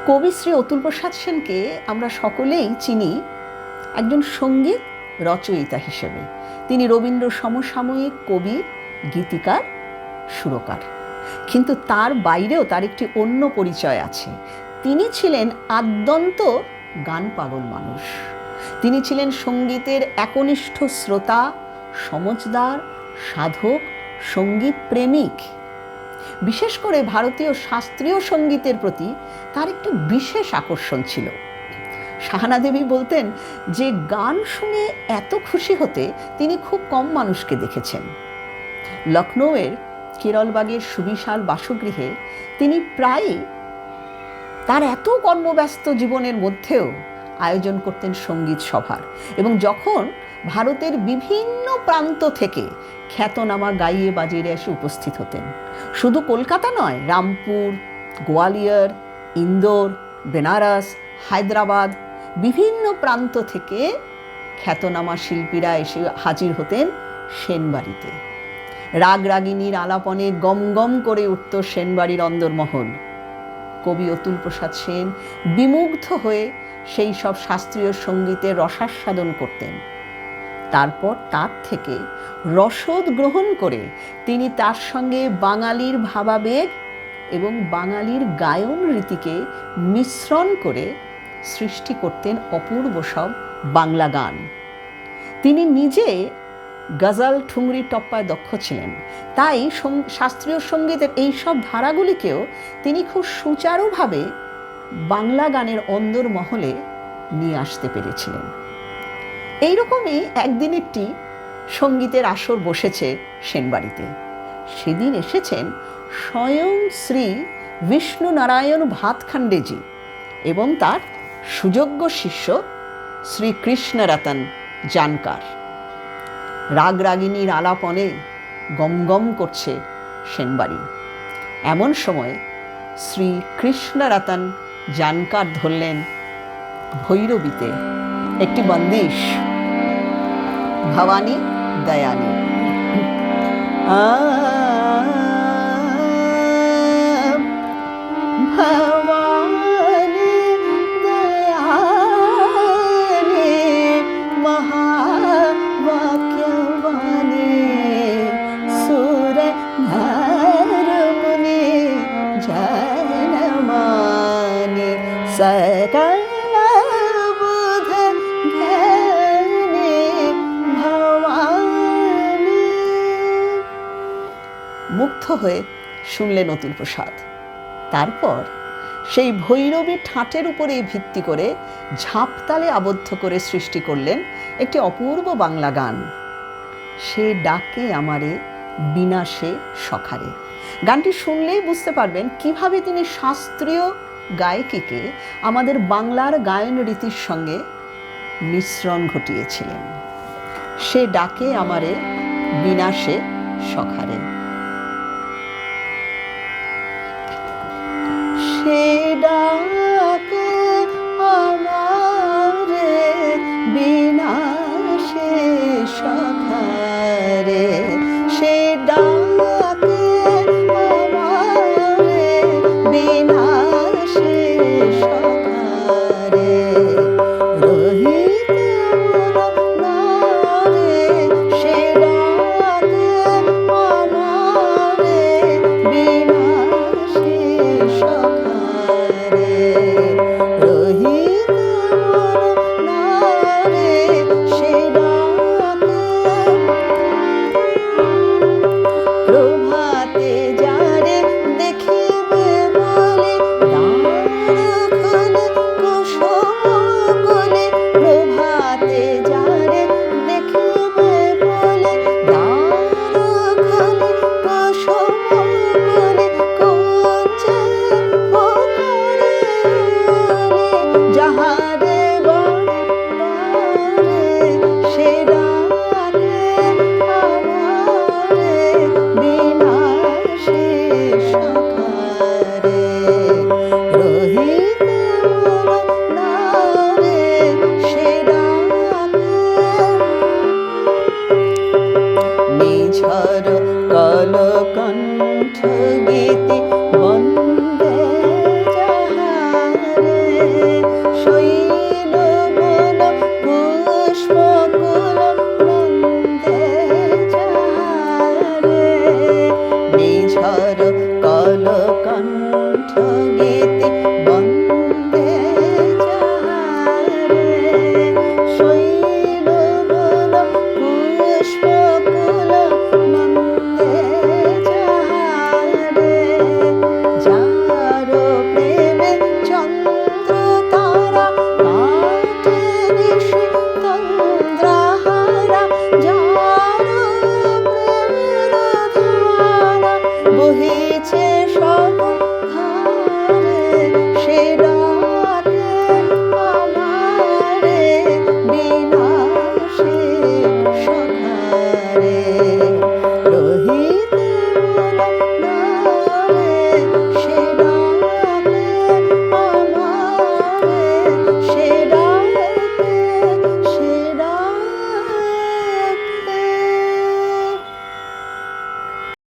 কবি শ্রী অতুল প্রসাদ সেনকে আমরা সকলেই চিনি একজন সঙ্গীত রচয়িতা হিসেবে। তিনি রবীন্দ্র সমসাময়িক কবি, গীতিকার, সুরকার। কিন্তু তার বাইরেও তার একটি অন্য পরিচয় আছে। তিনি ছিলেন আদ্যন্ত গান পাগল মানুষ। তিনি ছিলেন সঙ্গীতের একনিষ্ঠ শ্রোতা, সমজদার, সাধক, সঙ্গীত প্রেমিক। বিশেষ করে ভারতীয় শাস্ত্রীয় সঙ্গীতের প্রতি তার একটি বিশেষ আকর্ষণ ছিল। সাহানা দেবী বলতেন যে গান শুনে এত খুশি হতে তিনি খুব কম মানুষকে দেখেছেন। লখনৌয়ের কেরলবাগের সুবিশাল বাসগৃহে তিনি প্রায়ই তার এত কর্মব্যস্ত জীবনের মধ্যেও আয়োজন করতেন সঙ্গীত সভার, এবং যখন ভারতের বিভিন্ন প্রান্ত থেকে খ্যাতনামা গাইয়ে বাজিয়ে এসে উপস্থিত হতেন, শুধু কলকাতা নয়, রামপুর, গোয়ালিয়র, ইন্দোর, বেনারস, হায়দ্রাবাদ, বিভিন্ন প্রান্ত থেকে খ্যাতনামা শিল্পীরা এসে হাজির হতেন সেনবাড়িতে। রাগ রাগিনীর আলাপনে গম গম করে উঠত সেনবাড়ির অন্দরমহল। কবি অতুল প্রসাদ সেন বিমুগ্ধ হয়ে সেই সব শাস্ত্রীয় সঙ্গীতের রসাস্বাদন করতেন। তারপর তার থেকে রসদ গ্রহণ করে তিনি তার সঙ্গে বাঙালির ভাবাবেগ এবং বাঙালির গায়ন রীতিকে মিশ্রণ করে সৃষ্টি করতেন অপূর্ব সব বাংলা গান। তিনি নিজে গজল, ঠুংরি, টপ্পায় দক্ষ ছিলেন, তাই শাস্ত্রীয় সঙ্গীতের এই সব ধারাগুলিকেও তিনি খুব সুচারুভাবে বাংলা গানের অন্দরমহলে নিয়ে আসতে পেরেছিলেন। এইরকমই একদিন একটি সঙ্গীতের আসর বসেছে সেনবাড়িতে। সেদিন এসেছেন স্বয়ং শ্রী বিষ্ণু নারায়ণ ভাতখান্ডেজি এবং তার সুযোগ্য শিষ্য শ্রী কৃষ্ণরতন জানকার। রাগ রাগিনীর আলাপনে গমগম করছে সেনবাড়ি। এমন সময় শ্রী কৃষ্ণরতন জানকার ধরলেন ভৈরবীতে একটি বন্দিশ, ভবানী দয়ানী। ভবানী দয়ানী মহাবাক্যবাণী সুর নরমুনি জনমানি সকল মুগ্ধ হয়ে শুনলেন অতুল প্রসাদ। তারপর সেই ভৈরবী ঠাঁটের উপরে ভিত্তি করে ঝাঁপতালে আবদ্ধ করে সৃষ্টি করলেন একটি অপূর্ব বাংলা গান, সে ডাকে আমারে বিনাশে সখারে। গানটি শুনলেই বুঝতে পারবেন কিভাবে তিনি শাস্ত্রীয় গায়িকাকে আমাদের বাংলার গায়ন রীতির সঙ্গে মিশ্রণ ঘটিয়েছিলেন। সে ডাকে আমারে বিনাশে সখারে। সে ডাকে আমারে বিনাশে সখারে, সে ডাকে আমারে বিনাশে সখারে। রহিতে নারে সে ডাকে আমারে বিনাশে সখারে। রহিতে নারে সে ডাকে প্রভাতে যারে দেখিবে বলে দ্বার খোলে কুসুম কোলে। প্রভাতে যারে দেখিবে বলে দ্বার খোলে কুসুম কোলে। কোচে পুকুরে যাহারে বনে তারে সে ডাকে আমারে বিনাশে সখারে। রহিতে নারে সে ডাকে নিঝর কলকণ্ঠ গীতি বন্দে যাহারে। জাগে